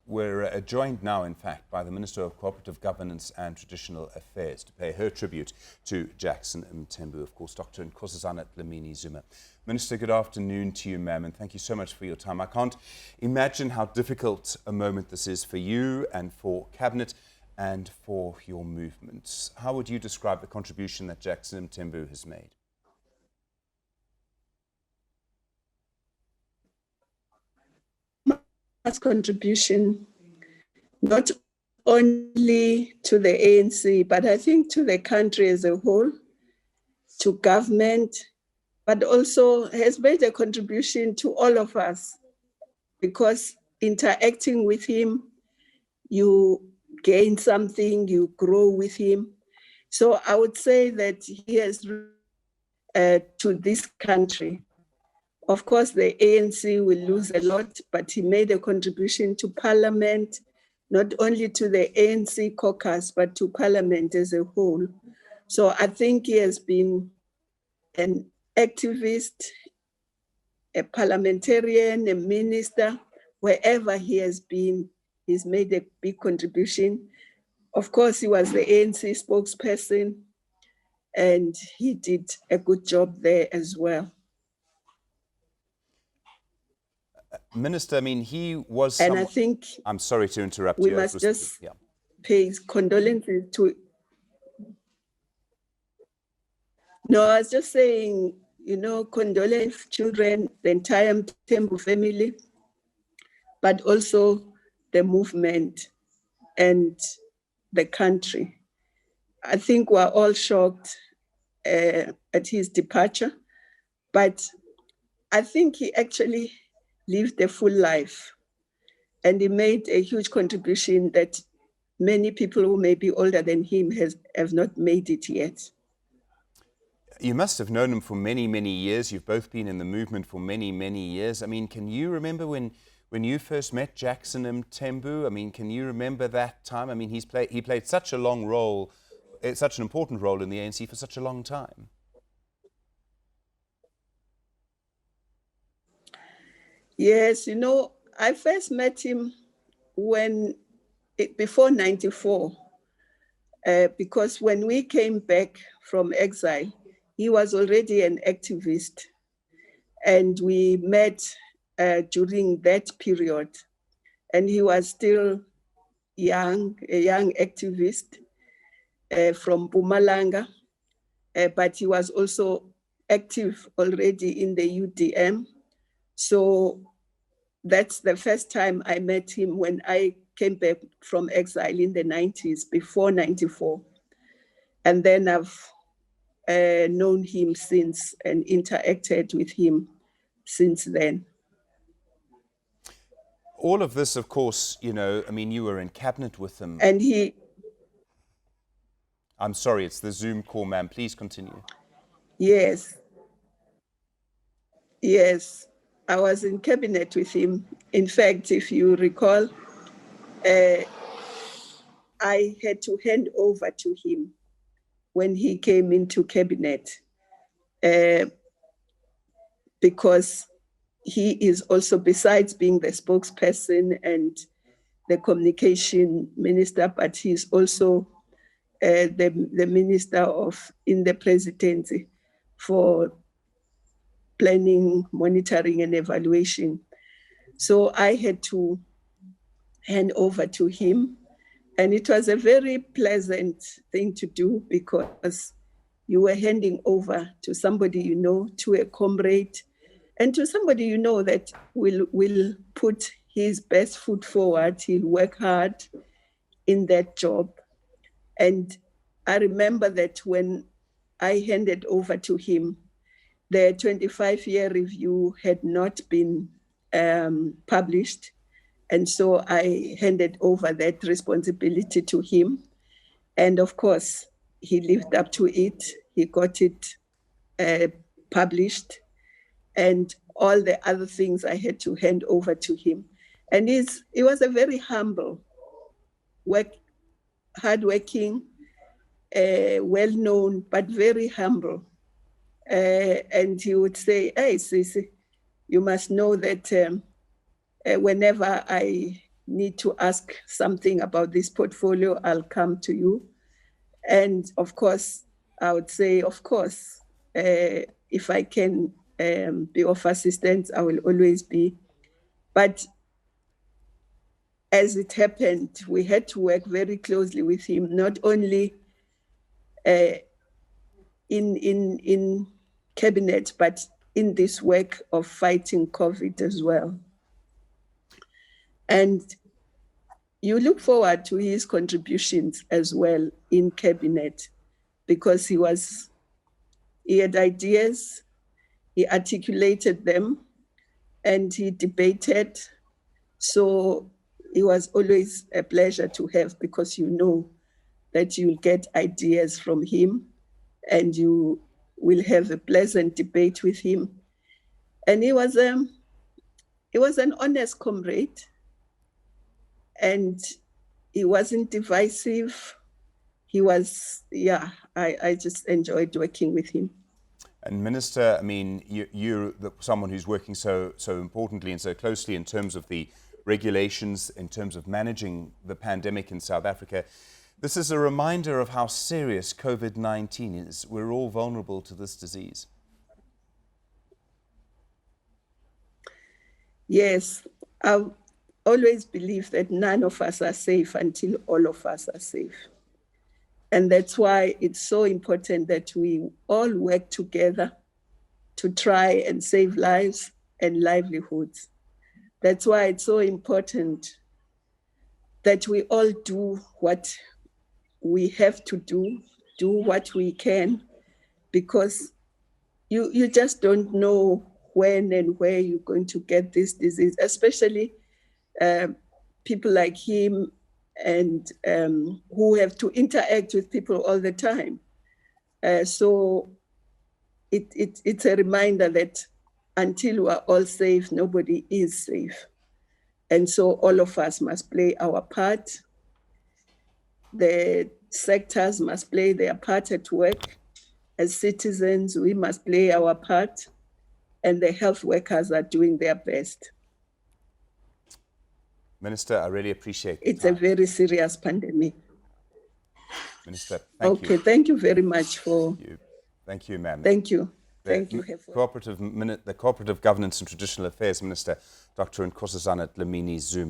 we're joined now, in fact, by the Minister of Cooperative Governance and Traditional Affairs to pay her tribute to Jackson Mthembu, of course, Dr. Nkosazana Dlamini Zuma. Minister, good afternoon to you, ma'am, and thank you so much for your time. I can't imagine how difficult a moment this is for you and for Cabinet and for your movements. How would you describe the contribution that Jackson Mthembu has made? Contribution not only to the ANC, but I think to the country as a whole, to government, but also has made a contribution to all of us, because interacting with him, you gain something, you grow with him. So I would say that he has to this country. Of course, the ANC will lose a lot, but he made a contribution to Parliament, not only to the ANC caucus, but to Parliament as a whole. So I think he has been an activist, a parliamentarian, a minister, wherever he has been, he's made a big contribution. Of course, he was the ANC spokesperson, and he did a good job there as well. Minister, I mean, he was and I think I'm sorry to interrupt we you. must just pay condolences to... No, I was just saying, condolence children, the entire Mthembu family, but also the movement and the country. I think we're all shocked at his departure, but I think he actually lived a full life, and he made a huge contribution that many people who may be older than him have not made it yet. You must have known him for many, many years. You've both been in the movement for many, many years. I mean, can you remember when you first met Jackson Mthembu? I mean, can you remember that time? I mean, he played such a long role, such an important role in the ANC for such a long time. Yes, I first met him before '94, because when we came back from exile, he was already an activist, and we met during that period, and he was still a young activist from Mpumalanga, but he was also active already in the UDM. So that's the first time I met him when I came back from exile in the 90s, before '94. And then I've known him since and interacted with him since then. All of this, of course, I mean, you were in cabinet with him. And he... I'm sorry, it's the Zoom call, ma'am. Please continue. Yes, I was in cabinet with him. In fact, if you recall, I had to hand over to him when he came into cabinet, because he is also, besides being the spokesperson and the communication minister, but he's also the minister in the presidency for planning, monitoring, and evaluation. So I had to hand over to him, and it was a very pleasant thing to do, because you were handing over to somebody to a comrade, and to somebody that will put his best foot forward. He'll work hard in that job. And I remember that when I handed over to him, the 25-year review had not been published. And so I handed over that responsibility to him. And of course, he lived up to it. He got it published, and all the other things I had to hand over to him. And he was a very humble, hardworking, well-known, but very humble. And he would say, "Hey, Sisi, you must know that whenever I need to ask something about this portfolio, I'll come to you. And of course, I would say, of course, if I can be of assistance, I will always be. But as it happened, we had to work very closely with him, not only in cabinet, but in this work of fighting COVID as well. And you look forward to his contributions as well in cabinet, because he had ideas, he articulated them, and he debated. So it was always a pleasure to have, because you know that you'll get ideas from him and you will have a pleasant debate with him. And he was an honest comrade, and he wasn't divisive. He was, I just enjoyed working with him. And Minister, I mean, you're someone who's working so importantly and so closely in terms of the regulations, in terms of managing the pandemic in South Africa. This is a reminder of how serious COVID-19 is. We're all vulnerable to this disease. Yes, I always believe that none of us are safe until all of us are safe. And that's why it's so important that we all work together to try and save lives and livelihoods. That's why it's so important that we all do what we have to do what we can, because you just don't know when and where you're going to get this disease, especially people like him and who have to interact with people all the time. So it's a reminder that until we are all safe, nobody is safe. And so all of us must play our part. The sectors must play their part at work. As citizens, we must play our part, and the health workers are doing their best. Minister, I really appreciate it. It's a very serious pandemic. Minister, thank you. Okay, thank you very much for... Thank you, ma'am. Thank you. Thank you. The Cooperative Governance and Traditional Affairs Minister, Dr. Nkosazana Dlamini Zuma.